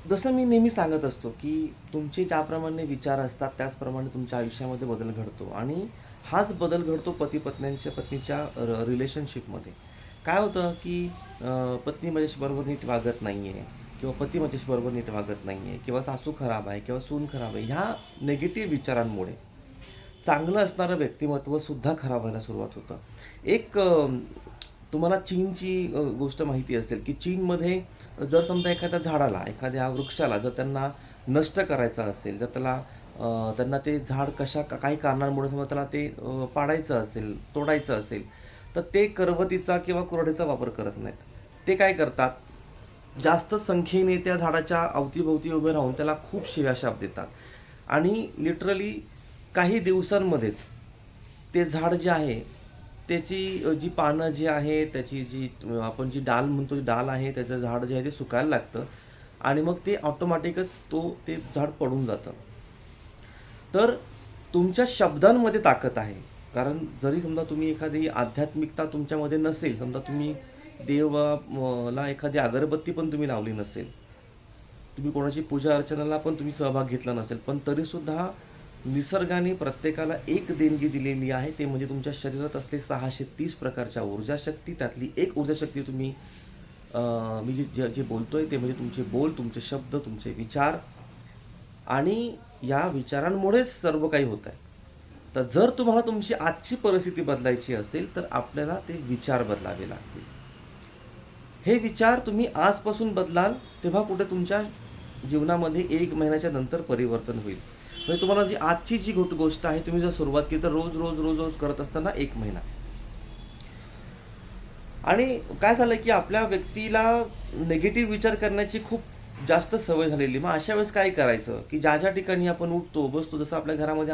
जसं मी नेहमी सांगत असतो, की तुमचे ज्याप्रमाणे विचार असतात त्याचप्रमाणे तुमच्या आयुष्यामध्ये बदल घडतो आणि हाच बदल घडतो पतीच्या रिलेशनशिपमध्ये. काय होतं, की पत्नी माझ्याशी बरोबर नीट वागत नाही आहे किंवा पती माझ्याशी बरोबर नीट वागत नाही आहे किंवा सासू खराब आहे किंवा सून खराब आहे. ह्या निगेटिव्ह विचारांमुळे चांगलं असणारं व्यक्तिमत्वसुद्धा खराब व्हायला सुरुवात होतं. एक तुम्हाला चीनची गोष्ट माहिती असेल, की चीनमध्ये जर समजा एखाद्या झाडाला, एखाद्या वृक्षाला जर त्यांना नष्ट करायचं असेल, जर त्यांना ते झाड काही कारणांमुळे समजा त्याला ते पाडायचं असेल, तोडायचं असेल, तर ते करवतीचा किंवा कुऱ्हाडीचा वापर करत नाहीत. ते काय करतात, जास्त संख्येने त्या झाडाच्या अवतीभोवती उभे राहून त्याला खूप शिव्याशाप देतात आणि लिटरली काही दिवसांमध्येच ते झाड जे आहे त्याची जी पानं जी आहे त्याची जी आपण जी डाल म्हणतो जी डाल आहे त्याचं झाड जे आहे ते सुकायला लागतं आणि मग ते ऑटोमॅटिकच ते झाड पडून जातं. तर तुमच्या शब्दांमध्ये ताकद आहे. कारण जरी समजा तुम्ही एखादी आध्यात्मिकता तुमच्यामध्ये नसेल, समजा तुम्ही ला एखादी अगरबत्ती पण तुम्ही लावली नसेल, तुम्ही कोणाची पूजा अर्चनाला पण तुम्ही सहभाग घेतला नसेल, पण तरीसुद्धा निसर्गाने प्रत्येकाला एक देणगी दिलेली आहे, ते म्हणजे तुमच्या शरीरात असले 630 प्रकारच्या ऊर्जाशक्ती. त्यातली एक ऊर्जाशक्ती तुम्ही मी जे बोलतोय ते म्हणजे तुमचे बोल, तुमचे शब्द, तुमचे विचार आणि या विचारांमुळेच सर्व काही होत आहे. तर जर तुम्हाला तुमची आजची परिस्थिती बदलायची असेल तर आपल्याला ते विचार बदलावे लागतील. हे विचार तुम्ही आजपासून बदलाल तेव्हा कुठे तुमच्या जीवनामध्ये 1 महिन्याच्या नंतर परिवर्तन होईल. म्हणजे तुम्हाला जी आजची जी गोष्ट आहे तुम्ही जर सुरुवात केली तर रोज करत असताना 1 महिना. आणि काय झालं की आपल्या व्यक्तीला निगेटिव्ह विचार करण्याची खूप जास्त सवय झालेली. मग अशा वेळेस काय करायचं, की ज्या ठिकाणी आपण उठतो, बसतो, जसं आपल्या घरामध्ये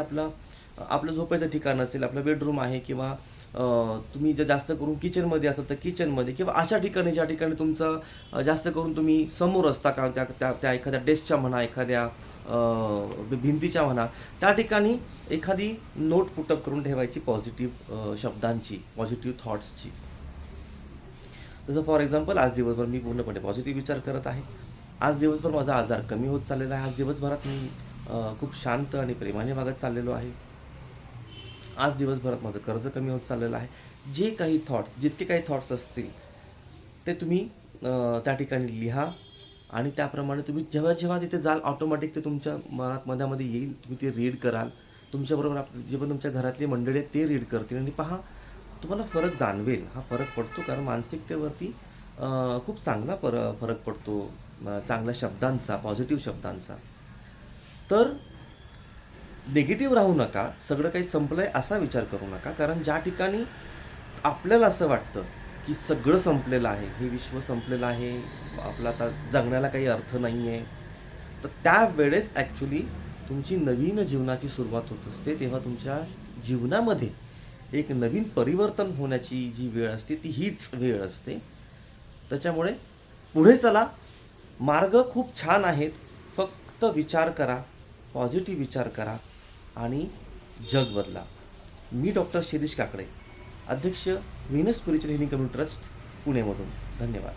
आपलं झोपायचं ठिकाण असेल, आपलं बेडरूम आहे किंवा तुम्ही जर जास्त करून किचनमध्ये असाल तर किचनमध्ये किंवा अशा ठिकाणी ज्या ठिकाणी तुमचं जास्त करून तुम्ही समोर असता का त्या एखाद्या डेस्कच्या म्हणा, एखाद्या भिंतीच्या म्हणा, त्या ठिकाणी एखादी नोट पुटअप करून ठेवायची पॉझिटिव्ह शब्दांची, पॉझिटिव्ह थॉट्सची. जसं फॉर एक्झाम्पल आज दिवसभर मी पूर्णपणे पॉझिटिव्ह विचार करत आहे. आज दिवसभर माझा आजार कमी होत चाललेला आहे. आज दिवसभरात मी खूप शांत आणि प्रेमाने वागत चाललेलो आहे. आज दिवसभरात माझं कर्ज कमी होत चाललेलं आहे. जितके काही थॉट्स असतील ते तुम्ही त्या ठिकाणी लिहा आणि त्याप्रमाणे तुम्ही जेव्हा जेव्हा तिथे जाल ऑटोमॅटिक ते तुमच्या मनामध्ये येईल. तुम्ही ते रीड कराल. तुमच्याबरोबर जे पण तुमच्या घरातली मंडळी आहेत ते रीड करतील आणि पहा तुम्हाला फरक जाणवेल. हा फरक पडतो कारण मानसिकतेवरती खूप चांगला फरक पडतो चांगल्या शब्दांचा, पॉझिटिव्ह शब्दांचा. तर निगेटिव्ह राहू नका, सगळं काही संपलं आहे असा विचार करू नका. कारण ज्या ठिकाणी आपल्याला असं वाटतं की सगळं संपलेलं आहे, हे विश्व संपलेलं आहे, आपला आता जगण्याला काही अर्थ नाही आहे, तर त्यावेळेस ॲक्च्युली तुमची नवीन जीवनाची सुरुवात होत असते. तेव्हा तुमच्या जीवनामध्ये एक नवीन परिवर्तन होण्याची जी वेळ असते ती हीच वेळ असते. त्याच्यामुळे पुढे चला, मार्ग खूप छान आहेत. फक्त विचार करा, पॉझिटिव्ह विचार करा आणि जग बदला. मी डॉक्टर शिरीष काकडे, अध्यक्ष Venus spiritual healing community trust, पुणेमधून. धन्यवाद.